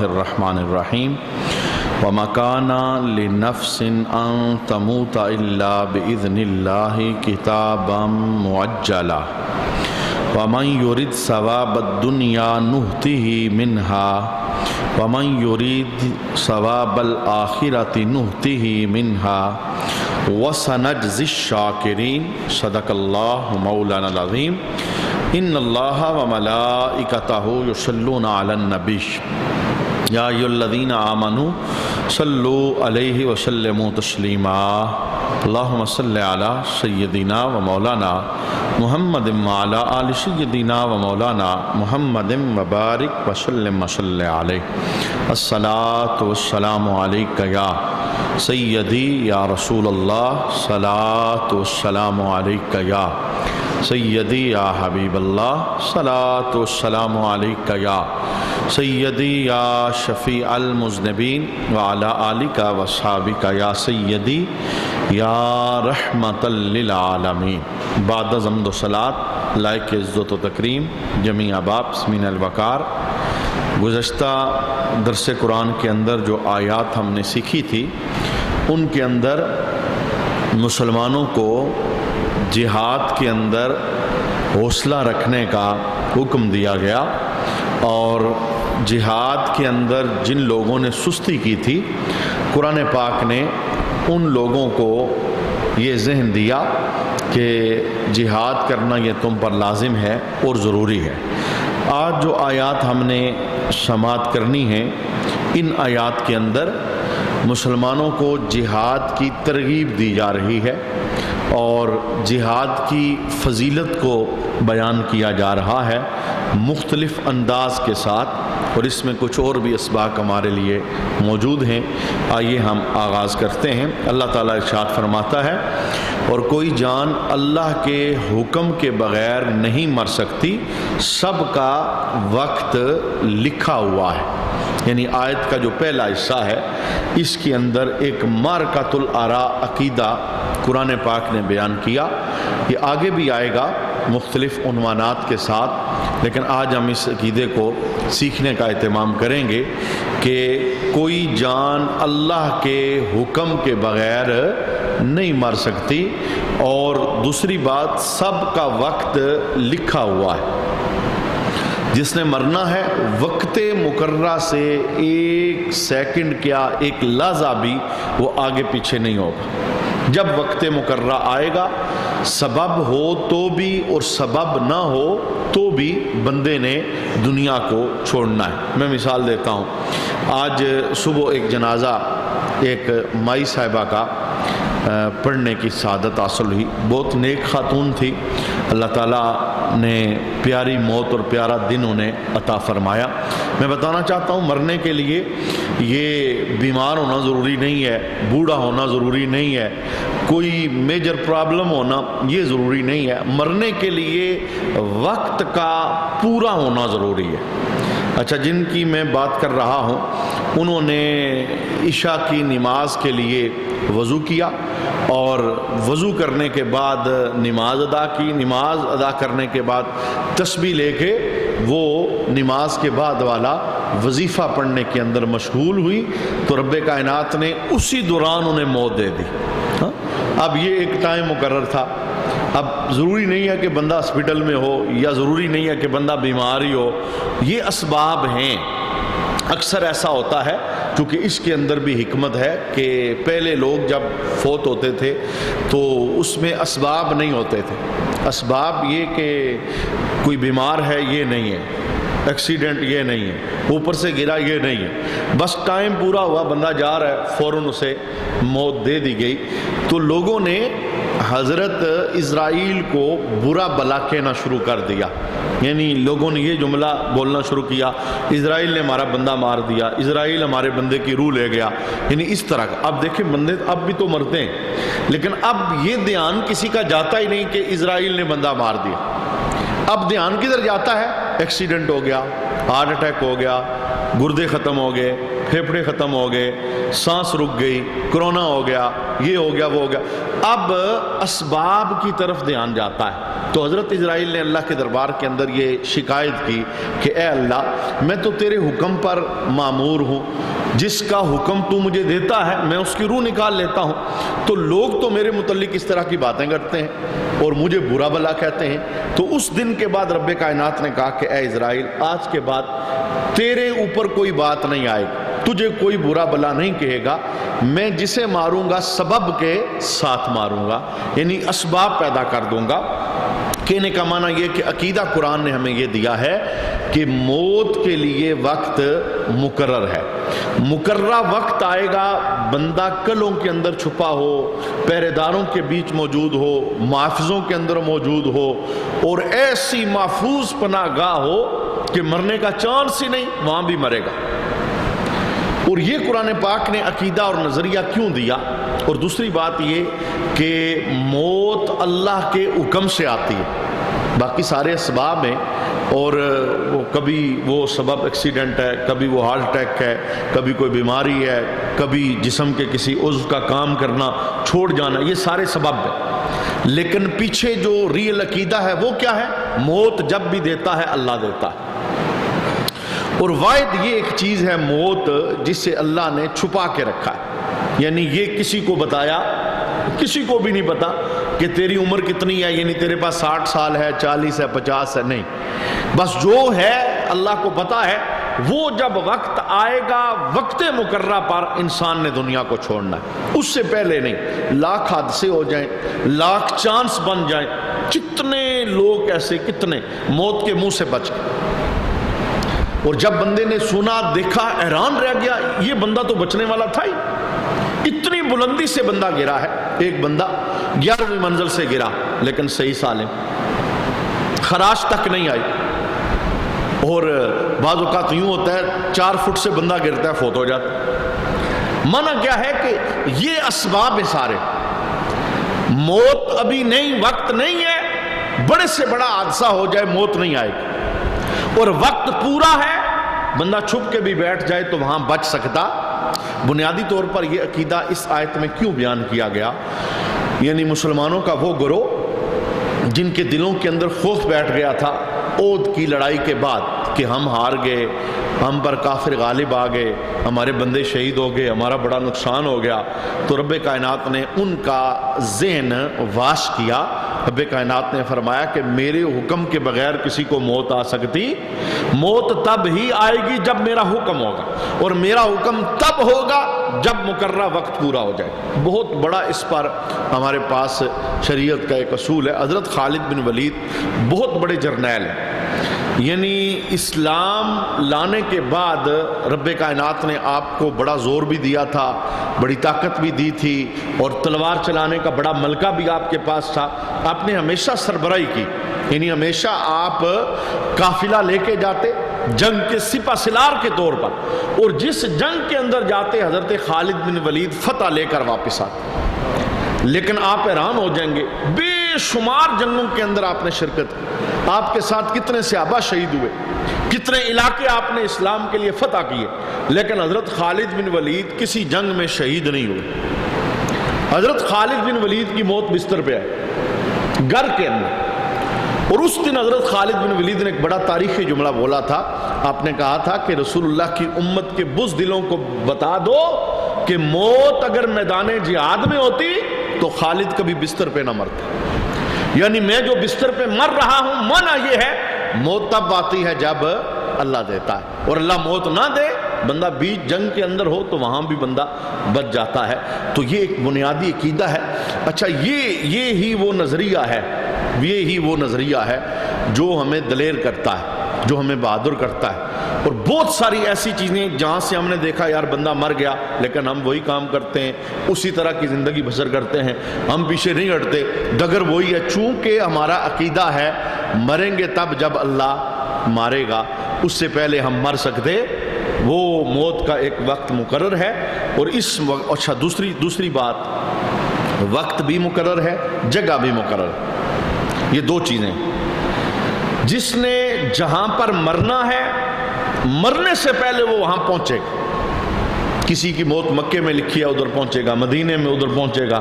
الرحمن الرحیم وما كان لنفس ان تموت الا باذن اللہ کتابا معجلا ومن يرد ثواب الدنیا نؤتہ منہا ومن يريد ثواب الآخرة نؤتہ منہا وسنجزی الشاکرین صدق اللہ مولانا العظیم ان اللہ وملائکتہ یصلون علی النبی یا ایھا الذین آمنوا صلوا علیہ وسلموا تسلیما اللہم صل علی سیدنا و مولانا محمد وعلی آل سیدنا و مولانا محمد وبارک وسلم وصلی علیہ الصلاۃ والسلام علیک یا سیدی یا رسول اللہ صلاۃ والسلام علیک یا سیدی یا حبیب اللہ صلاۃ والسلام علیک یا سیدی یا شفیع المذنبین وعلی آلک واصحابک یا سیدی یا رحمت للعالمین۔ بعد از حمد و صلاۃ لائق عزت و تکریم جمیع احباب سمین الوقار، گزشتہ درس قرآن کے اندر جو آیات ہم نے سیکھی تھی ان کے اندر مسلمانوں کو جہاد کے اندر حوصلہ رکھنے کا حکم دیا گیا، اور جہاد کے اندر جن لوگوں نے سستی کی تھی قرآن پاک نے ان لوگوں کو یہ ذہن دیا کہ جہاد کرنا یہ تم پر لازم ہے اور ضروری ہے۔ آج جو آیات ہم نے سماعت کرنی ہیں ان آیات کے اندر مسلمانوں کو جہاد کی ترغیب دی جا رہی ہے اور جہاد کی فضیلت کو بیان کیا جا رہا ہے مختلف انداز کے ساتھ، اور اس میں کچھ اور بھی اسباق ہمارے لیے موجود ہیں۔ آئیے ہم آغاز کرتے ہیں۔ اللہ تعالیٰ ارشاد فرماتا ہے اور کوئی جان اللہ کے حکم کے بغیر نہیں مر سکتی، سب کا وقت لکھا ہوا ہے۔ یعنی آیت کا جو پہلا حصہ ہے اس کے اندر ایک معرکۃ الآراء عقیدہ قرآن پاک نے بیان کیا، یہ آگے بھی آئے گا مختلف عنوانات کے ساتھ، لیکن آج ہم اس عقیدے کو سیکھنے کا اہتمام کریں گے کہ کوئی جان اللہ کے حکم کے بغیر نہیں مر سکتی، اور دوسری بات سب کا وقت لکھا ہوا ہے۔ جس نے مرنا ہے وقت مقررہ سے ایک سیکنڈ کیا ایک لحظہ بھی وہ آگے پیچھے نہیں ہوگا۔ جب وقت مقررہ آئے گا، سبب ہو تو بھی اور سبب نہ ہو تو بھی بندے نے دنیا کو چھوڑنا ہے۔ میں مثال دیتا ہوں، آج صبح ایک جنازہ ایک مائی صاحبہ کا پڑھنے کی سعادت حاصل ہوئی، بہت نیک خاتون تھی، اللہ تعالیٰ نے پیاری موت اور پیارا دن انہیں عطا فرمایا۔ میں بتانا چاہتا ہوں مرنے کے لیے یہ بیمار ہونا ضروری نہیں ہے، بوڑھا ہونا ضروری نہیں ہے، کوئی میجر پرابلم ہونا یہ ضروری نہیں ہے، مرنے کے لیے وقت کا پورا ہونا ضروری ہے۔ اچھا، جن کی میں بات کر رہا ہوں انہوں نے عشاء کی نماز کے لیے وضو کیا اور وضو کرنے کے بعد نماز ادا کی، نماز ادا کرنے کے بعد تسبیح لے کے وہ نماز کے بعد والا وظیفہ پڑھنے کے اندر مشغول ہوئی تو رب کائنات نے اسی دوران انہیں موت دے دی۔ اب یہ ایک ٹائم مقرر تھا، اب ضروری نہیں ہے کہ بندہ ہاسپٹل میں ہو یا ضروری نہیں ہے کہ بندہ بیماری ہو، یہ اسباب ہیں۔ اکثر ایسا ہوتا ہے کیونکہ اس کے اندر بھی حکمت ہے کہ پہلے لوگ جب فوت ہوتے تھے تو اس میں اسباب نہیں ہوتے تھے۔ اسباب یہ کہ کوئی بیمار ہے یہ نہیں ہے، ایکسیڈنٹ یہ نہیں ہے، اوپر سے گرا یہ نہیں ہے، بس ٹائم پورا ہوا بندہ جا رہا ہے فوراً اسے موت دے دی گئی۔ تو لوگوں نے حضرت اسرائیل کو برا بلا کہنا شروع کر دیا، یعنی لوگوں نے یہ جملہ بولنا شروع کیا، اسرائیل نے ہمارا بندہ مار دیا، اسرائیل ہمارے بندے کی روح لے گیا، یعنی اس طرح کا۔ اب دیکھیں بندے اب بھی تو مرتے ہیں، لیکن اب یہ دھیان کسی کا جاتا ہی نہیں کہ اسرائیل نے بندہ مار دیا۔ اب دھیان کدھر جاتا ہے؟ ایکسیڈنٹ ہو گیا، ہارٹ اٹیک ہو گیا، گردے ختم ہو گئے، پھیپھڑے ختم ہو گئے، سانس رک گئی، کرونا ہو گیا، یہ ہو گیا وہ ہو گیا۔ اب اسباب کی طرف دھیان جاتا ہے۔ تو حضرت اسرائیل نے اللہ کے دربار کے اندر یہ شکایت کی کہ اے اللہ میں تو تیرے حکم پر مامور ہوں، جس کا حکم تو مجھے دیتا ہے میں اس کی روح نکال لیتا ہوں، تو لوگ تو میرے متعلق اس طرح کی باتیں کرتے ہیں اور مجھے برا بھلا کہتے ہیں۔ تو اس دن کے بعد رب کائنات نے کہا کہ اے اسرائیل آج کے بعد تیرے اوپر کوئی بات نہیں آئے گی، تجھے کوئی برا بھلا نہیں کہے گا، میں جسے ماروں گا سبب کے ساتھ ماروں گا، یعنی اسباب پیدا کر دوں گا۔ کہنے کا معنی یہ کہ عقیدہ قرآن نے ہمیں یہ دیا ہے کہ موت کے لیے وقت مقرر ہے، مقررہ وقت آئے گا، بندہ کلوں کے اندر چھپا ہو، پہرے داروں کے بیچ موجود ہو، محافظوں کے اندر موجود ہو، اور ایسی محفوظ پناہ گاہ ہو کہ مرنے کا چانس ہی نہیں، وہاں بھی مرے گا۔ اور یہ قرآن پاک نے عقیدہ اور نظریہ کیوں دیا؟ اور دوسری بات یہ کہ موت اللہ کے حکم سے آتی ہے، باقی سارے اسباب ہیں، اور وہ کبھی وہ سبب ایکسیڈنٹ ہے، کبھی وہ ہارٹ اٹیک ہے، کبھی کوئی بیماری ہے، کبھی جسم کے کسی عضو کا کام کرنا چھوڑ جانا، یہ سارے سبب ہیں، لیکن پیچھے جو ریئل عقیدہ ہے وہ کیا ہے؟ موت جب بھی دیتا ہے اللہ دیتا ہے۔ اور واحد یہ ایک چیز ہے موت جسے اللہ نے چھپا کے رکھا ہے، یعنی یہ کسی کو بتایا، کسی کو بھی نہیں پتا کہ تیری عمر کتنی ہے، یعنی تیرے پاس 60 سال ہے، 40 ہے، 50 ہے، نہیں، بس جو ہے اللہ کو پتا ہے۔ وہ جب وقت آئے گا وقت مقررہ پر انسان نے دنیا کو چھوڑنا ہے، اس سے پہلے نہیں۔ لاکھ حادثے ہو جائیں، لاکھ چانس بن جائیں، کتنے لوگ ایسے کتنے موت کے منہ سے بچ گئے، اور جب بندے نے سنا دیکھا حیران رہ گیا، یہ بندہ تو بچنے والا تھا ہی، اتنی بلندی سے بندہ گرا ہے۔ ایک بندہ 11ویں منزل سے گرا لیکن صحیح سالم، خراش تک نہیں آئی، اور بعض اوقات یوں ہوتا ہے 4 فٹ سے بندہ گرتا ہے فوت ہو جاتا ہے۔ منع کیا ہے کہ یہ اسباب ہیں سارے، موت ابھی نہیں، وقت نہیں ہے، بڑے سے بڑا حادثہ ہو جائے موت نہیں آئے گی، اور وقت پورا ہے، بندہ چھپ کے بھی بیٹھ جائے تو وہاں بچ سکتا۔ بنیادی طور پر یہ عقیدہ اس آیت میں کیوں بیان کیا گیا؟ یعنی مسلمانوں کا وہ گروہ جن کے دلوں کے اندر خوف بیٹھ گیا تھا اود کی لڑائی کے بعد کہ ہم ہار گئے، ہم پر کافر غالب آ گئے، ہمارے بندے شہید ہو گئے، ہمارا بڑا نقصان ہو گیا، تو رب کائنات نے ان کا ذہن واش کیا۔ رب کائنات نے فرمایا کہ میرے حکم کے بغیر کسی کو موت آ سکتی؟ موت تب ہی آئے گی جب میرا حکم ہوگا، اور میرا حکم تب ہوگا جب مقررہ وقت پورا ہو جائے۔ بہت بڑا اس پر ہمارے پاس شریعت کا ایک اصول ہے۔ حضرت خالد بن ولید بہت بڑے جرنیل ہیں، یعنی اسلام لانے کے بعد رب کائنات نے آپ کو بڑا زور بھی دیا تھا، بڑی طاقت بھی دی تھی، اور تلوار چلانے کا بڑا ملکہ بھی آپ کے پاس تھا۔ آپ نے ہمیشہ سربراہی کی، یعنی ہمیشہ آپ قافلہ لے کے جاتے جنگ کے سپہ سالار کے طور پر، اور جس جنگ کے اندر جاتے حضرت خالد بن ولید فتح لے کر واپس آتے۔ لیکن آپ حیران ہو جائیں گے، بے شمار جنگوں کے اندر آپ نے شرکت کی، آپ کے ساتھ کتنے صحابہ شہید ہوئے، کتنے علاقے آپ نے اسلام کے لیے فتح کیے، لیکن حضرت خالد بن ولید کسی جنگ میں شہید نہیں ہوئے۔ حضرت خالد بن ولید کی موت بستر پہ ہے، گھر کے اندر۔ اور اس دن حضرت خالد بن ولید نے ایک بڑا تاریخی جملہ بولا تھا۔ آپ نے کہا تھا کہ رسول اللہ کی امت کے بزدلوں کو بتا دو کہ موت اگر میدان جہاد میں ہوتی تو خالد کبھی بستر پہ نہ مرتا، یعنی میں جو بستر پہ مر رہا ہوں، معنی یہ ہے موت تب آتی ہے جب اللہ دیتا ہے، اور اللہ موت نہ دے، بندہ بیچ جنگ کے اندر ہو تو وہاں بھی بندہ بچ جاتا ہے۔ تو یہ ایک بنیادی عقیدہ ہے۔ اچھا، یہ ہی وہ نظریہ ہے، یہی وہ نظریہ ہے جو ہمیں دلیر کرتا ہے، جو ہمیں بہادر کرتا ہے۔ اور بہت ساری ایسی چیزیں جہاں سے ہم نے دیکھا یار بندہ مر گیا لیکن ہم وہی کام کرتے ہیں، اسی طرح کی زندگی بسر کرتے ہیں، ہم پیچھے نہیں ہٹتے، ڈگر وہی ہے، چونکہ ہمارا عقیدہ ہے مریں گے تب جب اللہ مارے گا، اس سے پہلے ہم مر سکتے۔ وہ موت کا ایک وقت مقرر ہے، اور اس وقت اچھا دوسری بات، وقت بھی مقرر ہے، جگہ بھی مقرر ہے۔ یہ دو چیزیں، جس نے جہاں پر مرنا ہے مرنے سے پہلے وہ وہاں پہنچے گا، کسی کی موت مکے میں لکھی ہے ادھر پہنچے گا، مدینے میں ادھر پہنچے گا،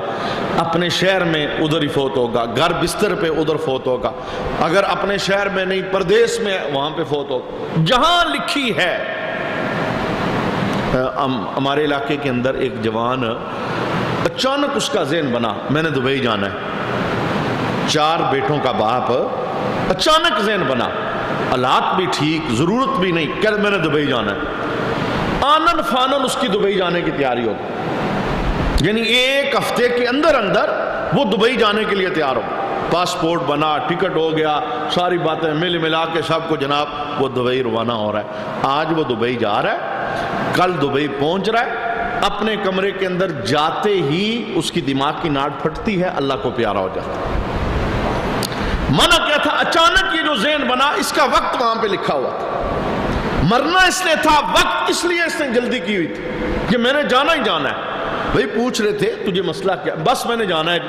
اپنے شہر میں ادھر ہی فوت ہوگا، گھر بستر پہ ادھر فوت ہوگا، اگر اپنے شہر میں نہیں پردیس میں وہاں پہ فوت ہوگا، جہاں لکھی ہے۔ ہمارے علاقے کے اندر ایک جوان اچانک اس کا ذہن بنا میں نے دبئی جانا ہے، 4 بیٹوں کا باپ، اچانک ذہن بنا، حالات بھی ٹھیک، ضرورت بھی نہیں، کہ میں نے دبئی جانا ہے، آنن فانن اس کی دبئی جانے کی تیاری ہوگی، یعنی 1 ہفتے کے اندر اندر وہ دبئی جانے کے لیے تیار ہو، پاسپورٹ بنا، ٹکٹ ہو گیا، ساری باتیں مل ملا کے سب کو جناب وہ دبئی روانہ ہو رہا ہے۔ آج وہ دبئی جا رہا ہے، کل دبئی پہنچ رہا ہے، اپنے کمرے کے اندر جاتے ہی اس کی دماغ کی ناٹ پھٹتی ہے، اللہ کو پیارا ہو جاتا ہے۔ منع کیا تھا؟ اچانک یہ جو ذہن بنا، اس کا وقت وہاں پہ لکھا ہوا تھا، مرنا اس نے تھا، وقت اس لیے اس نے جلدی کی ہوئی تھی کہ میں نے جانا ہی جانا ہے۔ بھائی پوچھ رہے تھے تجھے مسئلہ کیا؟ بس میں نے جانا ہے،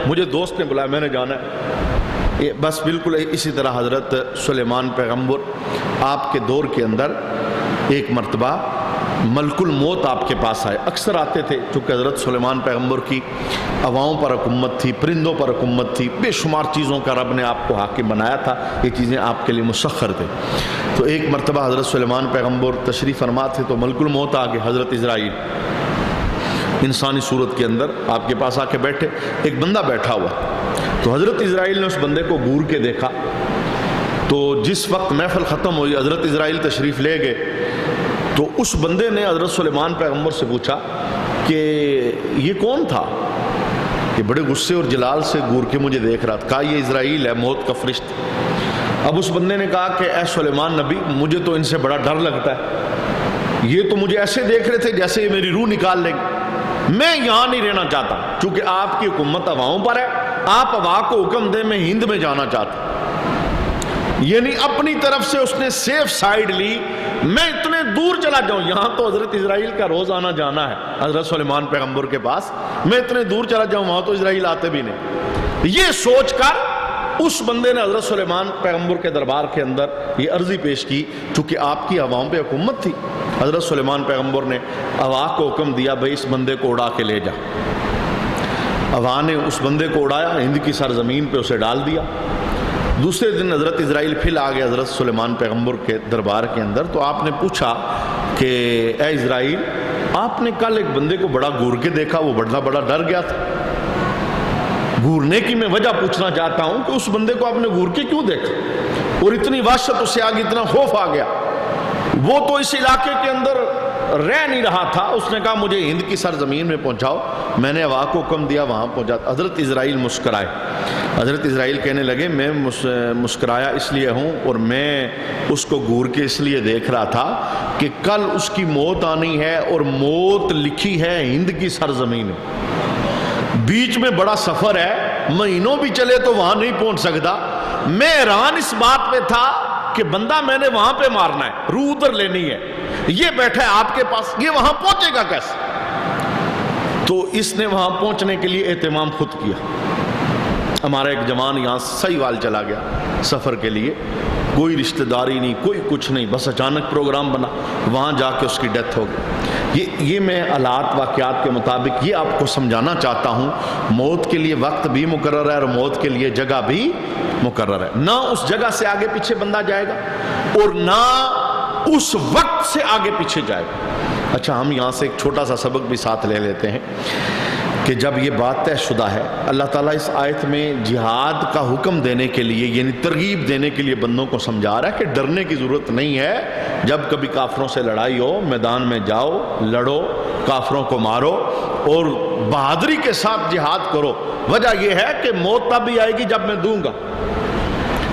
مجھے دوست نے بلایا، میں نے جانا ہے۔ بس بالکل اسی طرح حضرت سلیمان پیغمبر آپ کے دور کے اندر ایک مرتبہ ملک الموت آپ کے پاس آئے، اکثر آتے تھے، چونکہ حضرت سلیمان پیغمبر کی عواؤں پر حکومت تھی، پرندوں پر حکومت تھی، بے شمار چیزوں کا رب نے آپ کو حاکم بنایا تھا، یہ چیزیں آپ کے لیے مسخر تھے۔ تو ایک مرتبہ حضرت سلیمان پیغمبر تشریف فرما تھے تو ملک الموت آگے، حضرت اسرائیل انسانی صورت کے اندر آپ کے پاس آ کے بیٹھے، ایک بندہ بیٹھا ہوا، تو حضرت اسرائیل نے اس بندے کو گور کے دیکھا، تو جس وقت محفل ختم ہوئی حضرت اسرائیل تشریف لے گئے، تو اس بندے نے حضرت سلیمان پیغمبر سے پوچھا کہ یہ کون تھا؟ یہ بڑے غصے اور جلال سے گور کے مجھے دیکھ رہا تھا، کہا یہ اسرائیل ہے، موت کا فرشتہ۔ اب اس بندے نے کہا کہ اے سلیمان نبی، مجھے تو ان سے بڑا ڈر لگتا ہے، یہ تو مجھے ایسے دیکھ رہے تھے جیسے یہ میری روح نکال لیں گے، میں یہاں نہیں رہنا چاہتا، چونکہ آپ کی حکومت عواؤں پر ہے، آپ عوا کو حکم دیں، میں ہند میں جانا چاہتا ہوں۔ یعنی اپنی طرف سے اس نے سیف سائیڈ لی، میں اتنے دور چلا جاؤں، یہاں تو حضرت اسرائیل کا روز آنا جانا ہے حضرت سلیمان پیغمبر کے پاس، میں اتنے دور چلا جاؤں، وہاں تو اسرائیل آتے بھی نہیں۔ یہ سوچ کر اس بندے نے حضرت سلیمان پیغمبر کے دربار کے اندر یہ عرضی پیش کی، چونکہ آپ کی عوام پہ حکومت تھی۔ حضرت سلیمان پیغمبر نے عوا کو حکم دیا، بھائی اس بندے کو اڑا کے لے جا۔ عوا نے اس بندے کو اڑایا، ہند کی سرزمین پہ اسے ڈال دیا۔ دوسرے دن حضرت اسرائیل پھر آ گئے حضرت سلیمان پیغمبر کے دربار کے اندر، تو آپ نے پوچھا کہ اے اسرائیل، آپ نے کل ایک بندے کو بڑا گور کے دیکھا، وہ بڑا ڈر گیا تھا۔ گورنے کی میں وجہ پوچھنا چاہتا ہوں کہ اس بندے کو آپ نے گور کے کیوں دیکھا اور اتنی وحشت اس سے آگے، اتنا خوف آ گیا؟ وہ تو اس علاقے کے اندر رہ نہیں رہا تھا، اس نے کہا مجھے ہند کی سرزمین میں پہنچاؤ، میں نے عوا کو حکم دیا، وہاں پہنچا۔ حضرت اسرائیل مسکرائے، حضرت اسرائیل کہنے لگے میں مسکرایا اس لیے ہوں اور میں اس کو گور کے اس لیے دیکھ رہا تھا کہ کل اس کی موت آنی ہے اور موت لکھی ہے ہند کی سرزمین میں، بیچ میں بڑا سفر ہے، مہینوں بھی چلے تو وہاں نہیں پہنچ سکتا۔ میں حیران اس بات پہ تھا کہ بندہ میں نے وہاں پہ مارنا ہے، روح ادھر لینی ہے، یہ بیٹھا ہے آپ کے پاس، یہ وہاں پہنچے گا کیسے؟ تو اس نے وہاں پہنچنے کے لیے اہتمام خود کیا۔ ہمارا ایک جوان یہاں سہیوال چلا گیا سفر کے لیے، کوئی رشتہ داری نہیں، کوئی کچھ نہیں، بس اچانک پروگرام بنا، وہاں جا کے اس کی ڈیتھ ہو گئی۔ یہ میں حالات واقعات کے مطابق یہ آپ کو سمجھانا چاہتا ہوں، موت کے لیے وقت بھی مقرر ہے اور موت کے لیے جگہ بھی مقرر ہے، نہ اس جگہ سے آگے پیچھے بندہ جائے گا اور نہ اس وقت سے آگے پیچھے جائے گا۔ اچھا، ہم یہاں سے ایک چھوٹا سا سبق بھی ساتھ لے لیتے ہیں کہ جب یہ بات طے شدہ ہے، اللہ تعالیٰ اس آیت میں جہاد کا حکم دینے کے لیے، یعنی ترغیب دینے کے لیے بندوں کو سمجھا رہا ہے کہ ڈرنے کی ضرورت نہیں ہے، جب کبھی کافروں سے لڑائی ہو، میدان میں جاؤ، لڑو، کافروں کو مارو اور بہادری کے ساتھ جہاد کرو۔ وجہ یہ ہے کہ موت تب بھی آئے گی جب میں دوں گا،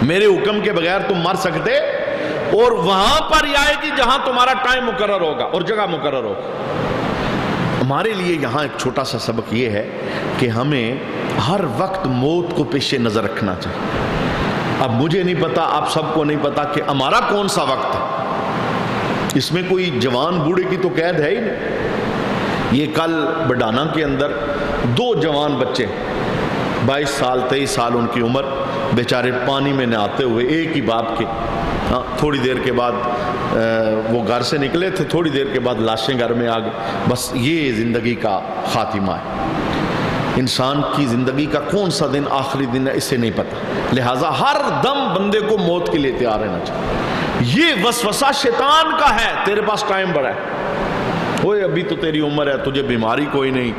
میرے حکم کے بغیر تم مر سکتے، اور وہاں پر ہی آئے گی جہاں تمہارا ٹائم مقرر ہوگا اور جگہ مقرر ہوگا۔ ہمارے لیے یہاں ایک چھوٹا سا سبق یہ ہے کہ ہمیں ہر وقت موت کو پیش نظر رکھنا چاہیے۔ اب مجھے نہیں پتا، آپ سب کو نہیں پتا کہ ہمارا کون سا وقت ہے، اس میں کوئی جوان بوڑھے کی تو قید ہے ہی نہیں۔ یہ کل بڈانا کے اندر 2 جوان بچے، 22 سال 23 سال ان کی عمر، بیچارے پانی میں نہاتے ہوئے، ایک ہی باپ کے، تھوڑی دیر کے بعد وہ گھر سے نکلے تھے، تھوڑی دیر کے بعد لاشیں گھر میں آ گئی. بس یہ زندگی کا خاتمہ ہے. انسان کی زندگی کا کون سا دن آخری دن ہے اسے نہیں پتا، لہٰذا ہر دم بندے کو موت کے لیے تیار رہنا چاہیے. یہ وسوسہ شیطان کا ہے، تیرے پاس ٹائم بڑا ہے، اوے ابھی تو تیری عمر ہے، تجھے بیماری کوئی نہیں،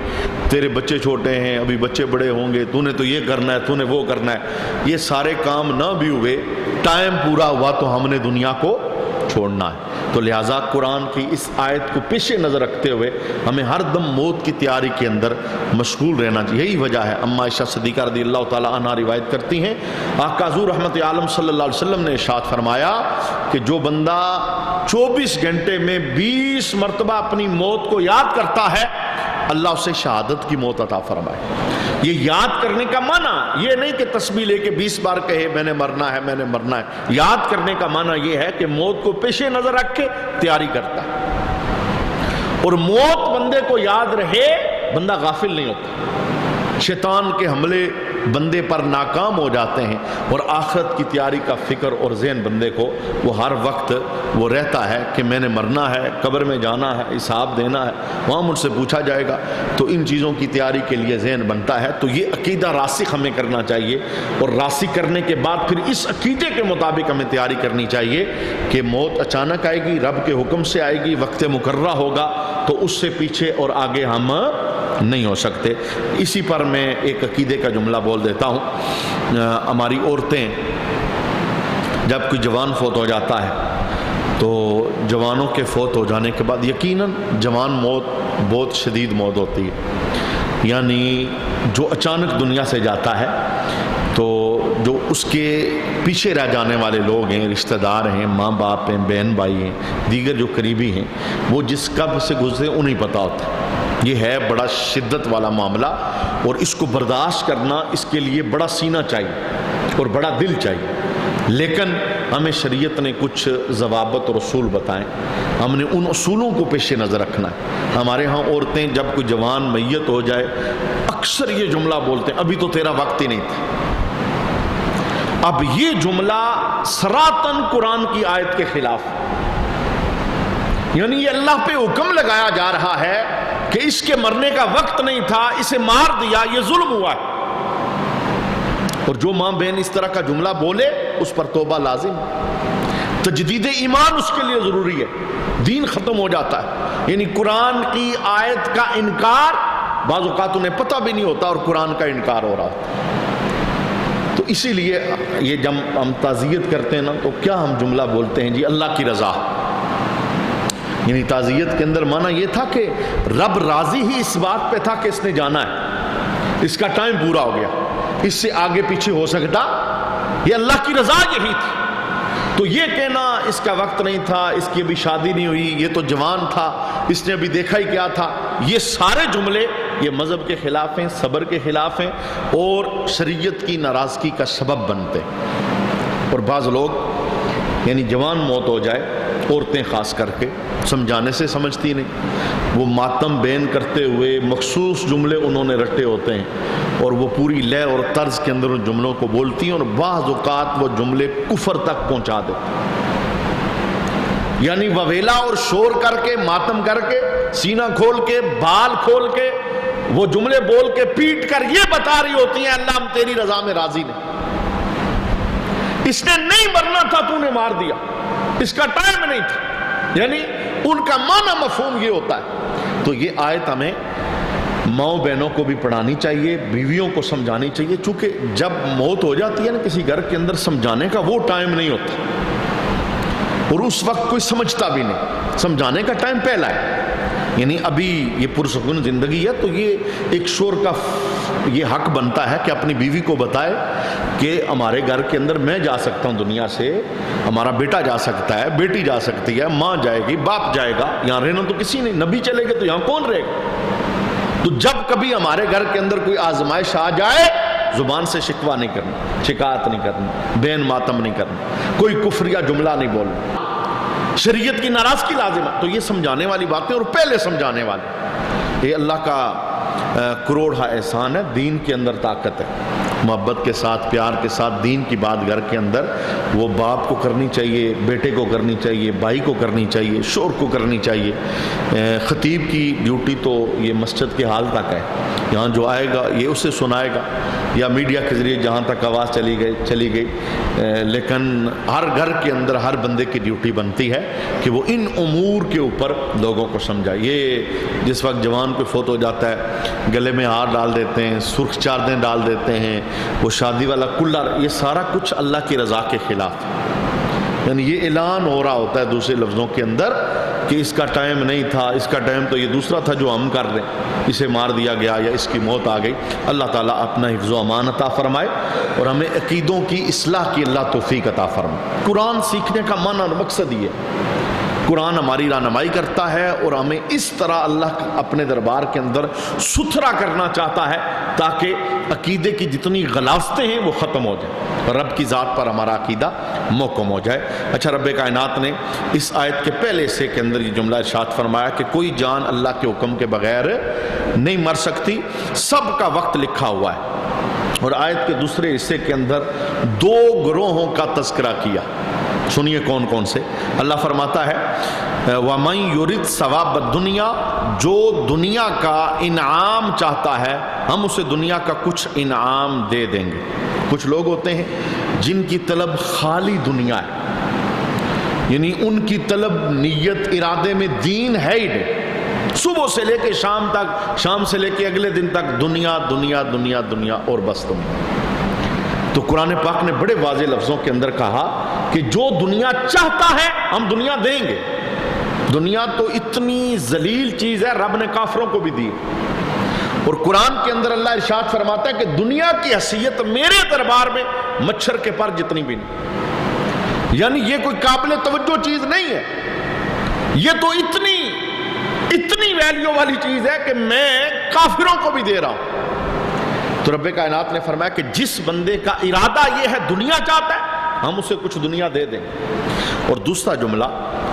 تیرے بچے چھوٹے ہیں، ابھی بچے بڑے ہوں گے، تو نے تو یہ کرنا ہے، تو نے وہ کرنا ہے. یہ سارے کام نہ بھی ہوئے، ٹائم پورا ہوا تو ہم نے دنیا کو چھوڑنا ہے. تو لہٰذا قرآن کی اس آیت کو پیش نظر رکھتے ہوئے ہمیں ہر دم موت کی تیاری کے اندر مشغول رہنا چاہیے. یہی وجہ ہے اما عائشہ صدیقہ رضی اللہ تعالی عنہا روایت کرتی ہیں، آقا حضور رحمت عالم صلی اللہ علیہ وسلم نے ارشاد فرمایا کہ جو بندہ 24 گھنٹے میں 20 مرتبہ اپنی موت کو یاد کرتا ہے، اللہ اسے شہادت کی موت عطا فرمائے. یہ یاد کرنے کا معنی یہ نہیں کہ تسبیح لے کے 20 بار کہے میں نے مرنا ہے، میں نے مرنا ہے. یاد کرنے کا معنی یہ ہے کہ موت کو پیش نظر رکھ کے تیاری کرتا ہے. اور موت بندے کو یاد رہے، بندہ غافل نہیں ہوتا. شیطان کے حملے بندے پر ناکام ہو جاتے ہیں اور آخرت کی تیاری کا فکر اور ذہن بندے کو وہ ہر وقت وہ رہتا ہے کہ میں نے مرنا ہے، قبر میں جانا ہے، حساب دینا ہے، وہاں مجھ سے پوچھا جائے گا. تو ان چیزوں کی تیاری کے لیے ذہن بنتا ہے. تو یہ عقیدہ راسخ ہمیں کرنا چاہیے، اور راسخ کرنے کے بعد پھر اس عقیدے کے مطابق ہمیں تیاری کرنی چاہیے کہ موت اچانک آئے گی، رب کے حکم سے آئے گی، وقت مقررہ ہوگا، تو اس سے پیچھے اور آگے ہم نہیں ہو سکتے. اسی پر میں ایک عقیدے کا جملہ بول دیتا ہوں. ہماری عورتیں جب کوئی جوان فوت ہو جاتا ہے تو جوانوں کے فوت ہو جانے کے بعد یقیناً جوان موت بہت شدید موت ہوتی ہے. یعنی جو اچانک دنیا سے جاتا ہے تو جو اس کے پیچھے رہ جانے والے لوگ ہیں، رشتہ دار ہیں، ماں باپ ہیں، بہن بھائی ہیں، دیگر جو قریبی ہیں، وہ جس قبر سے گزرے انہیں پتہ ہوتا ہے. یہ ہے بڑا شدت والا معاملہ، اور اس کو برداشت کرنا اس کے لیے بڑا سینہ چاہیے اور بڑا دل چاہیے. لیکن ہمیں شریعت نے کچھ ضوابط اور اصول بتائیں، ہم نے ان اصولوں کو پیش نظر رکھنا ہے. ہمارے ہاں عورتیں جب کوئی جوان میت ہو جائے اکثر یہ جملہ بولتے ہیں، ابھی تو تیرا وقت ہی نہیں تھا. اب یہ جملہ سراتن قرآن کی آیت کے خلاف، یعنی یہ اللہ پہ حکم لگایا جا رہا ہے کہ اس کے مرنے کا وقت نہیں تھا، اسے مار دیا، یہ ظلم ہوا ہے. اور جو ماں بہن اس طرح کا جملہ بولے اس پر توبہ لازم. تجدید ایمان اس کے لیے ضروری ہے، دین ختم ہو جاتا ہے. یعنی قرآن کی آیت کا انکار بعض اوقات انہیں پتہ بھی نہیں ہوتا اور قرآن کا انکار ہو رہا ہوتا. تو اسی لیے یہ جب ہم تعزیت کرتے ہیں نا تو کیا ہم جملہ بولتے ہیں جی اللہ کی رضا. یعنی تعزیت کے اندر معنی یہ تھا کہ رب راضی ہی اس بات پہ تھا کہ اس نے جانا ہے، اس کا ٹائم پورا ہو گیا، اس سے آگے پیچھے ہو سکتا، یہ اللہ کی رضا یہی تھی. تو یہ کہنا اس کا وقت نہیں تھا، اس کی ابھی شادی نہیں ہوئی، یہ تو جوان تھا، اس نے ابھی دیکھا ہی کیا تھا، یہ سارے جملے یہ مذہب کے خلاف ہیں، صبر کے خلاف ہیں اور شریعت کی ناراضگی کا سبب بنتے. اور بعض لوگ یعنی جوان موت ہو جائے، عورتیں خاص کر کے سمجھانے سے سمجھتی نہیں، وہ ماتم بین کرتے ہوئے مخصوص جملے انہوں نے رٹے ہوتے ہیں اور وہ پوری لے اور طرز کے اندر ان جملوں کو بولتی ہیں، اور بعض اوقات وہ جملے کفر تک پہنچا دیتے ہیں. یعنی وویلا اور شور کر کے، ماتم کر کے، سینہ کھول کے، بال کھول کے، وہ جملے بول کے پیٹ کر یہ بتا رہی ہوتی ہیں اللہ ہم تیری رضا میں راضی نہیں، اس نے نہیں مرنا تھا تو نے مار دیا، اس کا ٹائم نہیں تھا. یعنی ان کا معنی مفہوم یہ ہوتا ہے. تو یہ آیت ہمیں ماؤں بہنوں کو بھی پڑھانی چاہیے، بیویوں کو سمجھانی چاہیے، چونکہ جب موت ہو جاتی ہے نا کسی گھر کے اندر سمجھانے کا وہ ٹائم نہیں ہوتا، اور اس وقت کوئی سمجھتا بھی نہیں، سمجھانے کا ٹائم پہلا ہے. یعنی ابھی یہ پرسکون زندگی ہے تو یہ ایک شور کا یہ حق بنتا ہے کہ اپنی بیوی کو بتائے کہ ہمارے گھر کے اندر میں جا سکتا ہوں دنیا سے، ہمارا بیٹا جا سکتا ہے، بیٹی جا سکتی ہے، ماں جائے گی، باپ جائے گا، یہاں رہنا تو کسی نہیں، نبی چلے گئے تو یہاں کون رہے گا. تو جب کبھی ہمارے گھر کے اندر کوئی آزمائش آ جائے زبان سے شکوہ نہیں کرنا، شکایت نہیں کرنا، بین ماتم نہیں کرنا، کوئی کفریہ جملہ نہیں بولنا، شریعت کی ناراضگی لازم ہے. تو یہ سمجھانے والی باتیں اور پہلے سمجھانے والے، یہ اللہ کا کروڑا احسان ہے. دین کے اندر طاقت ہے، محبت کے ساتھ، پیار کے ساتھ دین کی بات گھر کے اندر وہ باپ کو کرنی چاہیے، بیٹے کو کرنی چاہیے، بھائی کو کرنی چاہیے، شور کو کرنی چاہیے۔ خطیب کی ڈیوٹی تو یہ مسجد کے حال تک ہے، یہاں جو آئے گا یہ اسے سنائے گا، یا میڈیا کے ذریعے جہاں تک آواز چلی گئی، لیکن ہر گھر کے اندر ہر بندے کی ڈیوٹی بنتی ہے کہ وہ ان امور کے اوپر لوگوں کو سمجھائے۔ یہ جس وقت جوان پہ فوت ہو جاتا ہے گلے میں ہار ڈال دیتے ہیں، سرخ چادریں ڈال دیتے ہیں، وہ شادی والا کلر، یہ سارا کچھ اللہ کی رضا کے خلاف ہے۔ یعنی یہ اعلان ہو رہا ہوتا ہے دوسرے لفظوں کے اندر کہ اس کا ٹائم نہیں تھا، اس کا ٹائم تو یہ دوسرا تھا جو ہم کر رہے ہیں، اسے مار دیا گیا یا اس کی موت آ گئی۔ اللہ تعالیٰ اپنا حفظ و امان عطا فرمائے اور ہمیں عقیدوں کی اصلاح کی اللہ توفیق عطا فرمائے۔ قرآن سیکھنے کا معنی اور مقصد یہ ہے، قرآن ہماری رہنمائی کرتا ہے اور ہمیں اس طرح اللہ اپنے دربار کے اندر ستھرا کرنا چاہتا ہے تاکہ عقیدے کی جتنی غلاظتیں ہیں وہ ختم ہو جائیں، رب کی ذات پر ہمارا عقیدہ محکم ہو جائے۔ اچھا، رب کائنات نے اس آیت کے پہلے حصے کے اندر یہ جملہ ارشاد فرمایا کہ کوئی جان اللہ کے حکم کے بغیر نہیں مر سکتی، سب کا وقت لکھا ہوا ہے۔ اور آیت کے دوسرے حصے کے اندر دو گروہوں کا تذکرہ کیا، سنیے کون کون سے۔ اللہ فرماتا ہے وَمَن يُرِدْ ثَوَابَ الدُّنْيَا، جو دنیا کا انعام چاہتا ہے ہم اسے دنیا کا کچھ انعام دے دیں گے۔ کچھ لوگ ہوتے ہیں جن کی طلب خالی دنیا ہے، یعنی ان کی طلب نیت ارادے میں دین ہے ہی نہیں، صبح سے لے کے شام تک، شام سے لے کے اگلے دن تک دنیا دنیا دنیا دنیا اور بس دنیا۔ تو قرآن پاک نے بڑے واضح لفظوں کے اندر کہا کہ جو دنیا چاہتا ہے ہم دنیا دیں گے۔ دنیا تو اتنی ذلیل چیز ہے، رب نے کافروں کو بھی دی، اور قرآن کے اندر اللہ ارشاد فرماتا ہے کہ دنیا کی حیثیت میرے دربار میں مچھر کے پر جتنی بھی نہیں، یعنی یہ کوئی قابل توجہ چیز نہیں ہے، یہ تو اتنی ویلیو والی چیز ہے کہ میں کافروں کو بھی دے رہا ہوں۔ تو رب کائنات نے فرمایا کہ جس بندے کا ارادہ یہ ہے دنیا چاہتا ہے ہم اسے کچھ دنیا دے دیں گے۔ اور دوسرا جملہ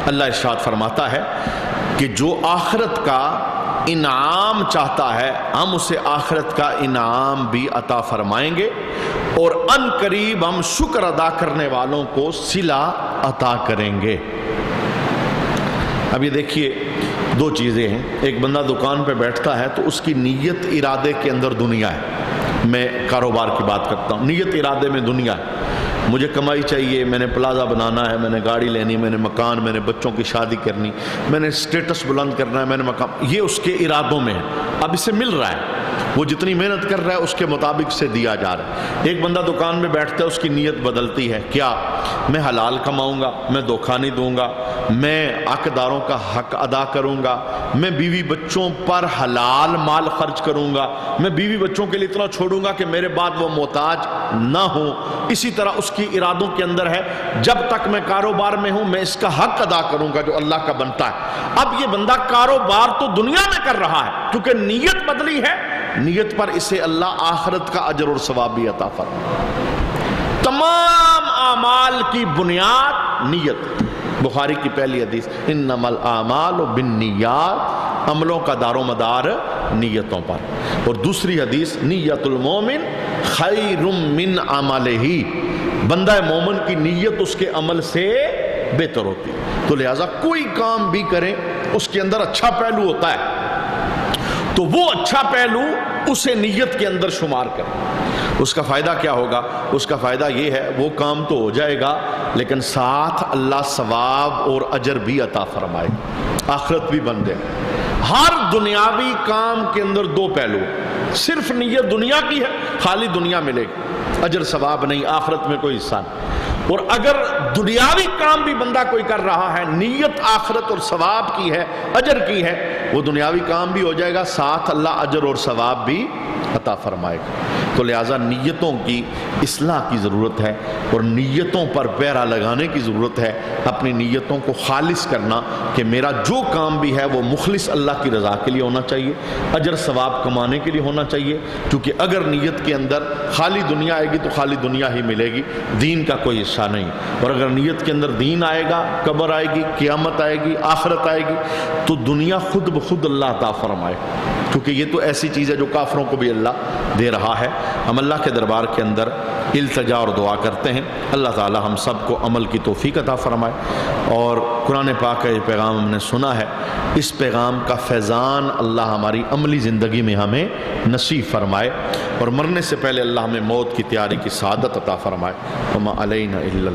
اللہ ارشاد فرماتا ہے کہ جو آخرت کا انعام چاہتا ہے ہم اسے آخرت کا انعام بھی عطا فرمائیں گے، اور ان قریب ہم شکر ادا کرنے والوں کو صلہ عطا کریں گے۔ اب یہ دیکھیے دو چیزیں ہیں، ایک بندہ دکان پہ بیٹھتا ہے تو اس کی نیت ارادے کے اندر دنیا ہے، میں کاروبار کی بات کرتا ہوں، نیت ارادے میں دنیا ہے، مجھے کمائی چاہیے، میں نے پلازا بنانا ہے، میں نے گاڑی لینی، میں نے مکان، میں نے بچوں کی شادی کرنی، میں نے سٹیٹس بلند کرنا ہے، میں نے مقام، یہ اس کے ارادوں میں ہے، اب اسے مل رہا ہے، وہ جتنی محنت کر رہا ہے اس کے مطابق سے دیا جا رہا ہے۔ ایک بندہ دکان میں بیٹھتا ہے، اس کی نیت بدلتی ہے، کیا میں حلال کماؤں گا، میں دھوکہ نہیں دوں گا، میں حقداروں کا حق ادا کروں گا، میں بیوی بچوں پر حلال مال خرچ کروں گا، میں بیوی بچوں کے لیے اتنا چھوڑوں گا کہ میرے بعد وہ محتاج نہ ہو۔ اسی طرح اس کی ارادوں کے اندر ہے جب تک میں کاروبار میں ہوں میں اس کا حق ادا کروں گا جو اللہ کا بنتا ہے۔ اب یہ بندہ کاروبار تو دنیا میں کر رہا ہے کیونکہ نیت بدلی ہے، نیت پر اسے اللہ آخرت کا اجر اور ثواب بھی عطا فرمائے۔ تمام اعمال کی بنیاد نیت، بخاری کی پہلی حدیث انما الاعمال بالنیات، عملوں کا دار و مدار نیتوں پر، اور دوسری حدیث نیت المومن خیر من عملہ، بندہ مومن کی نیت اس کے عمل سے بہتر ہوتی ہے۔ تو لہٰذا کوئی کام بھی کریں اس کے اندر اچھا پہلو ہوتا ہے تو وہ اچھا پہلو اسے نیت کے اندر شمار کریں۔ اس کا فائدہ کیا ہوگا؟ اس کا فائدہ یہ ہے وہ کام تو ہو جائے گا لیکن ساتھ اللہ ثواب اور اجر بھی عطا فرمائے، آخرت بھی بن دے۔ ہر دنیاوی کام کے اندر دو پہلو، صرف نیت دنیا کی ہے، خالی دنیا ملے گی، اجر ثواب نہیں، آخرت میں کوئی حصہ نہیں۔ اور اگر دنیاوی کام بھی بندہ کوئی کر رہا ہے، نیت آخرت اور ثواب کی ہے، اجر کی ہے، وہ دنیاوی کام بھی ہو جائے گا، ساتھ اللہ اجر اور ثواب بھی عطا فرمائے گا۔ تو لہٰذا نیتوں کی اصلاح کی ضرورت ہے اور نیتوں پر پیرا لگانے کی ضرورت ہے، اپنی نیتوں کو خالص کرنا کہ میرا جو کام بھی ہے وہ مخلص اللہ کی رضا کے لیے ہونا چاہیے، اجر ثواب کمانے کے لیے ہونا چاہیے، کیونکہ اگر نیت کے اندر خالی دنیا آئے گی تو خالی دنیا ہی ملے گی، دین کا کوئی حصہ نہیں۔ اور اگر نیت کے اندر دین آئے گا، قبر آئے گی، قیامت آئے گی، آخرت آئے گی، تو دنیا خود بخود اللہ عطا فرمائے، کیونکہ یہ تو ایسی چیز ہے جو کافروں کو بھی اللہ اللہ دے رہا ہے۔ ہم اللہ کے دربار کے اندر التجا اور دعا کرتے ہیں، اللہ تعالی ہم سب کو عمل کی توفیق عطا فرمائے، اور قرآن پاک کا یہ پیغام ہم نے سنا ہے، اس پیغام کا فیضان اللہ ہماری عملی زندگی میں ہمیں نصیب فرمائے، اور مرنے سے پہلے اللہ ہمیں موت کی تیاری کی سعادت عطا فرمائے۔ وما علینا الا